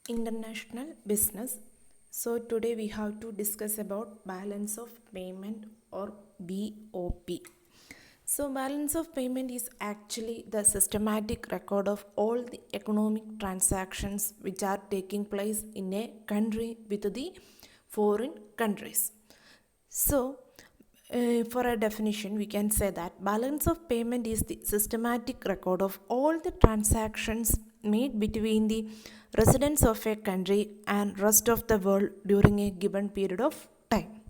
International business. So today we have to discuss about balance of payment or BOP. So balance of payment is actually the systematic record of all the economic transactions which are taking place in a country with the foreign countries. So, for a definition, we can say that balance of payment is the systematic record of all the transactions made between the residents of a country and rest of the world during a given period of time.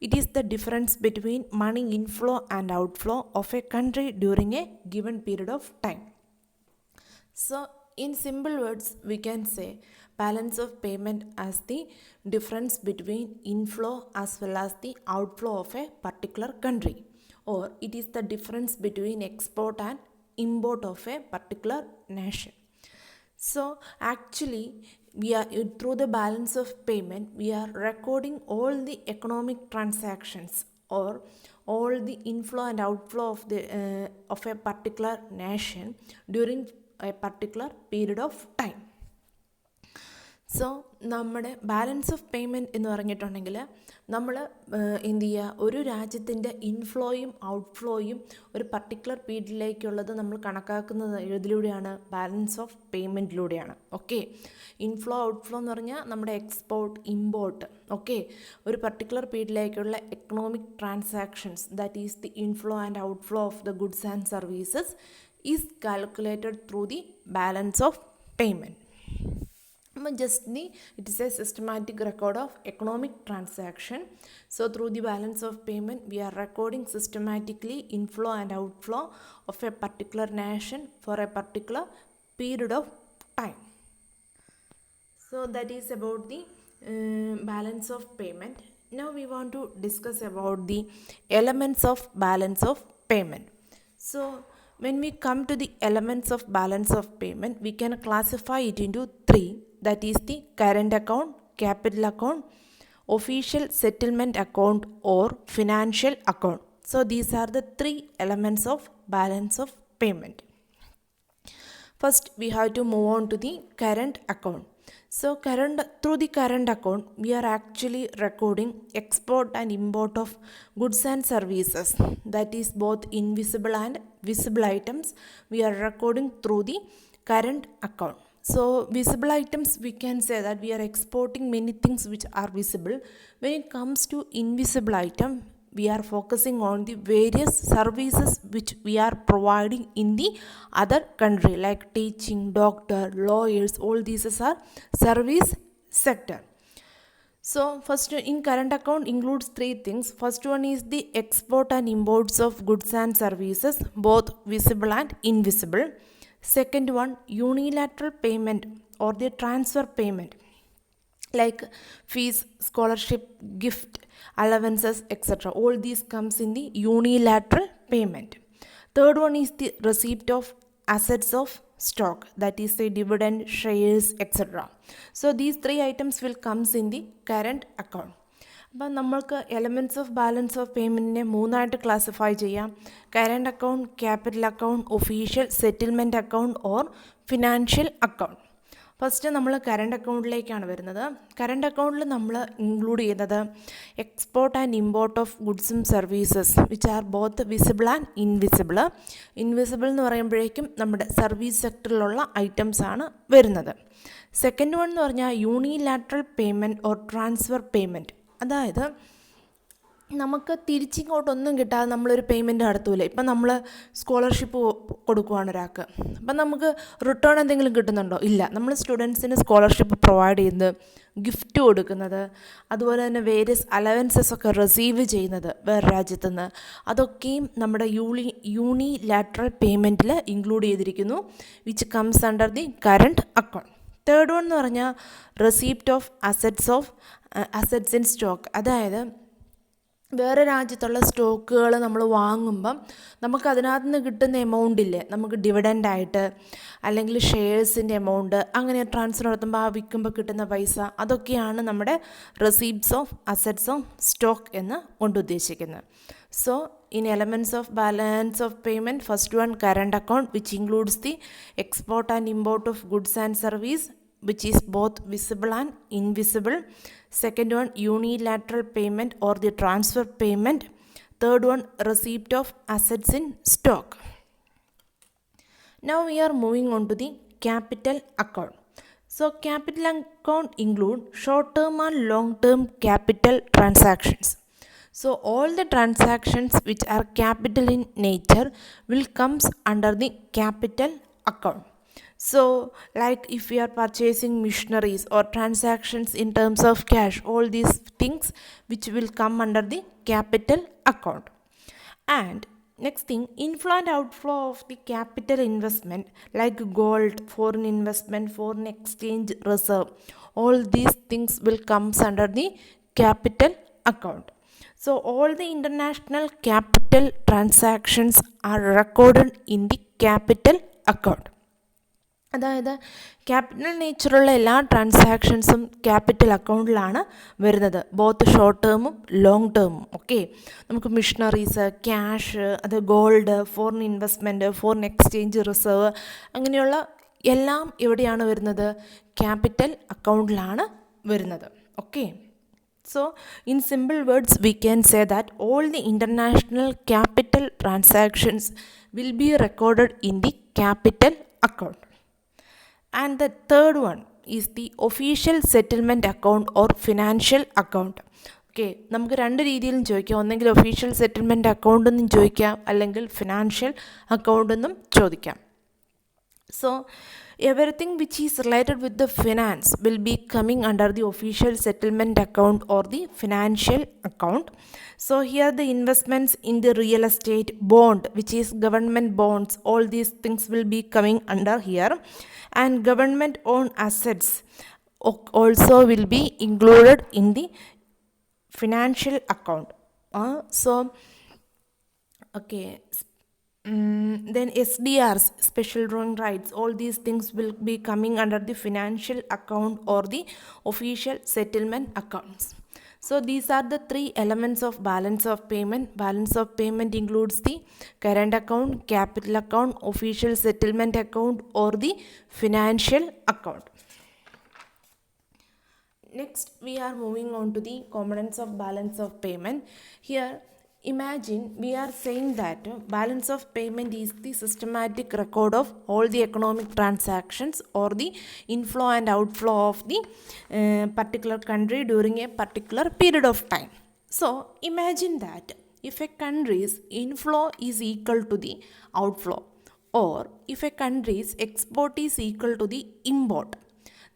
It is the difference between money inflow and outflow of a country during a given period of time. So, in simple words, we can say balance of payment as the difference between inflow as well as the outflow of a particular country, or it is the difference between export and import of a particular nation. So actually, we are through the balance of payment, we are recording all the economic transactions or all the inflow and outflow of a particular nation during a particular period of time. So നമ്മുടെ balance of payment എന്ന് പറഞ്ഞിട്ടുണ്ടെങ്കിൽ നമ്മൾ എന്ത് ചെയ്യുക, ഒരു രാജ്യത്തിൻ്റെ ഇൻഫ്ലോയും ഔട്ട്ഫ്ലോയും ഒരു particular പീരീഡിലേക്കുള്ളത് നമ്മൾ കണക്കാക്കുന്നത് ഏതിലൂടെയാണ്? ബാലൻസ് ഓഫ് പേയ്മെൻറ്റിലൂടെയാണ്. ഓക്കെ, ഇൻഫ്ലോ ഔട്ട്ഫ്ലോ എന്ന് പറഞ്ഞാൽ നമ്മുടെ എക്സ്പോർട്ട് ഇമ്പോർട്ട്. ഓക്കെ, ഒരു പർട്ടിക്കുലർ പീരീഡിലേക്കുള്ള economic transactions, that is the inflow and outflow of the goods and services is calculated through the balance of payment. It is a systematic record of economic transaction. So through the balance of payment, we are recording systematically inflow and outflow of a particular nation for a particular period of time. So that is about the balance of payment. Now we want to discuss about the elements of balance of payment. So when we come to the elements of balance of payment, we can classify it into three. That is the current account, capital account, official settlement account or financial account. So these are the three elements of balance of payment. First, we have to move on to the current account. So through the current account, we are actually recording export and import of goods and services. That is both invisible and visible items we are recording through the current account. So visible items, we can say that we are exporting many things which are visible. When it comes to invisible item, we are focusing on the various services which we are providing in the other country, like teaching, doctor, lawyers, all these are service sector. So first, in current account includes three things. First one is the export and imports of goods and services, both visible and invisible. Second one, unilateral payment or the transfer payment, like fees, scholarship, gift, allowances, etc. All these comes in the unilateral payment. Third one is the receipt of assets of stock, that is the dividend, shares, etc. So these three items will comes in the current account. അപ്പം നമ്മൾക്ക് elements of balance of പേയ്മെൻറ്റിനെ മൂന്നായിട്ട് classify ചെയ്യാം: current account, capital account, official settlement account or financial account. First നമ്മൾ current അക്കൗണ്ടിലേക്കാണ് വരുന്നത്. Current അക്കൗണ്ടിൽ നമ്മൾ ഇൻക്ലൂഡ് ചെയ്യുന്നത് എക്സ്പോർട്ട് ആൻഡ് ഇമ്പോർട്ട് ഓഫ് ഗുഡ്സും services which are both visible and invisible. Invisible എന്ന് പറയുമ്പോഴേക്കും നമ്മുടെ സർവീസ് സെക്ടറിലുള്ള ഐറ്റംസ് ആണ് വരുന്നത്. സെക്കൻഡ് വൺ എന്ന് പറഞ്ഞാൽ unilateral payment or transfer payment. അതായത് നമുക്ക് തിരിച്ചിങ്ങോട്ടൊന്നും കിട്ടാതെ നമ്മളൊരു പേയ്മെൻറ്റ് നടത്തൂലേ. ഇപ്പം നമ്മൾ സ്കോളർഷിപ്പ് കൊടുക്കുവാണ് ഒരാൾക്ക്, അപ്പം നമുക്ക് റിട്ടേൺ എന്തെങ്കിലും കിട്ടുന്നുണ്ടോ? ഇല്ല. നമ്മൾ സ്റ്റുഡൻസിന് സ്കോളർഷിപ്പ് പ്രൊവൈഡ് ചെയ്യുന്നത്, ഗിഫ്റ്റ് കൊടുക്കുന്നത്, അതുപോലെ തന്നെ വേരിയസ് അലവൻസസ് ഒക്കെ റിസീവ് ചെയ്യുന്നത് വേറെ രാജ്യത്തുനിന്ന്, അതൊക്കെയും നമ്മുടെ യൂണിലാറ്ററൽ പേയ്മെൻറ്റിൽ ഇൻക്ലൂഡ് ചെയ്തിരിക്കുന്നു, which comes under the current account. Third one എന്ന് പറഞ്ഞാൽ receipt of assets in stock. അതായത് വേറെ രാജ്യത്തുള്ള സ്റ്റോക്കുകൾ നമ്മൾ വാങ്ങുമ്പം നമുക്ക് അതിനകത്ത് നിന്ന് കിട്ടുന്ന എമൗണ്ട് ഇല്ലേ, നമുക്ക് ഡിവിഡൻ്റായിട്ട് അല്ലെങ്കിൽ ഷെയർസിൻ്റെ എമൗണ്ട് അങ്ങനെ ട്രാൻസ്ഫർ നടത്തുമ്പോൾ ആ വിൽക്കുമ്പോൾ കിട്ടുന്ന പൈസ, അതൊക്കെയാണ് നമ്മുടെ receipts of assets of stock എന്ന് കൊണ്ട് ഉദ്ദേശിക്കുന്നത്. So in elements of balance of payment, first one current account, which includes the export and import of goods and service, which is both visible and invisible. Second one, unilateral payment or the transfer payment. Third one, receipt of assets in stock. Now we are moving on to the capital account. So capital account include short-term and long-term capital transactions. So all the transactions which are capital in nature will comes under the capital account. So like if we are purchasing machineries or transactions in terms of cash, all these things which will come under the capital account. And next thing, inflow and outflow of the capital investment like gold, foreign investment, foreign exchange reserve, all these things will comes under the capital account. So all the international capital transactions are recorded in the capital account. അതായത് capital നേച്ചറുള്ള എല്ലാ ട്രാൻസാക്ഷൻസും capital അക്കൗണ്ടിലാണ് വരുന്നത്, both short ടേമും long ടേമും. Okay, നമുക്ക് missionaries, cash, അത് gold, foreign investment, foreign exchange reserve, അങ്ങനെയുള്ള എല്ലാം എവിടെയാണ് വരുന്നത്? Capital അക്കൗണ്ടിലാണ് വരുന്നത്. Okay, so in simple words we can say that all the international capital transactions will be recorded in the capital account. And the third one is the official settlement account or financial account. Okay, നമുക്ക് രണ്ട് രീതിയിലും ചോദിക്കാം. ഒന്നെങ്കിൽ official settlement account എന്നും ചോദിക്കാം, അല്ലെങ്കിൽ financial account എന്നും ചോദിക്കാം. So everything which is related with the finance will be coming under the official settlement account or the financial account. So here the investments in the real estate, bond, which is government bonds, all these things will be coming under here. And government owned assets also will be included in the financial account. So okay, then SDRs, special drawing rights, all these things will be coming under the financial account or the official settlement accounts. So these are the three elements of balance of payment. Balance of payment includes the current account, capital account, official settlement account or the financial account. Next we are moving on to the components of balance of payment. Here imagine we are saying that balance of payment is the systematic record of all the economic transactions or the inflow and outflow of the particular country during a particular period of time. So imagine that if a country's inflow is equal to the outflow, or if a country's export is equal to the import,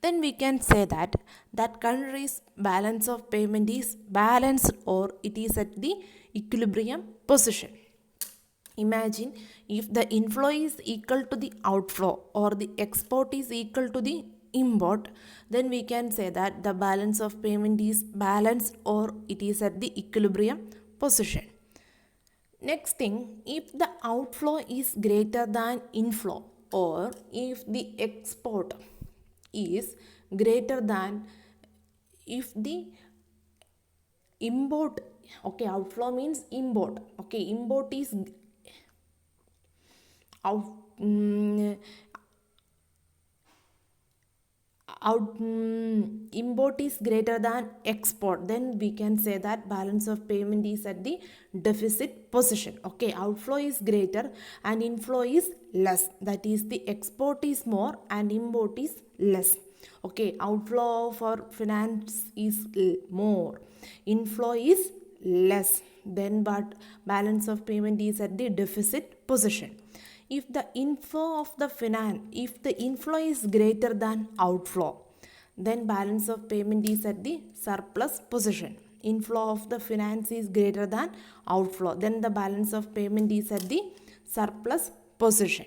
then we can say that that country's balance of payment is balanced or it is at the equilibrium position. Imagine if the inflow is equal to the outflow or the export is equal to the import, then we can say that the balance of payment is balanced or it is at the equilibrium position. Next thing, if the outflow is greater than inflow or if the export is greater than if the import, okay, outflow means import, okay, import is import is greater than export, then we can say that balance of payment is at the deficit position. Okay, outflow is greater and inflow is less, that is the export is more and import is less. Okay, outflow for finance is more, inflow is less, then but balance of payment is at the deficit position. If the inflow of the if the inflow is greater than outflow, then balance of payment is at the surplus position. Inflow of the finance is greater than outflow, then the balance of payment is at the surplus position.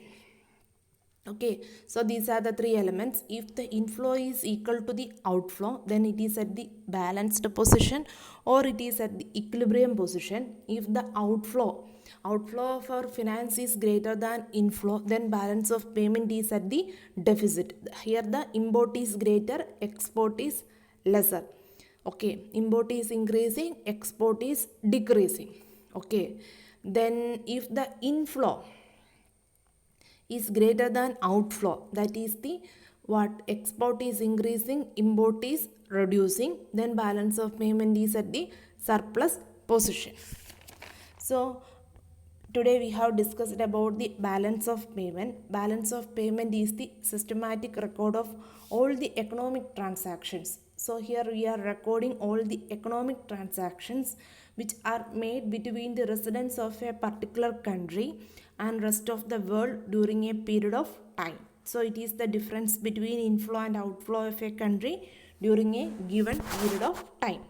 Okay, so these are the three elements. If the inflow is equal to the outflow, then it is at the balanced position or it is at the equilibrium position. If the outflow for finance is greater than inflow, then balance of payment is at the deficit. Here the import is greater, export is lesser. Okay, import is increasing, export is decreasing. Okay, then if the inflow is greater than outflow, that is the what export is increasing, import is reducing, then balance of payment is at the surplus position. So today we have discussed about the balance of payment. Balance of payment is the systematic record of all the economic transactions. So here we are recording all the economic transactions which are made between the residents of a particular country and rest of the world during a period of time. So it is the difference between inflow and outflow of a country during a given period of time.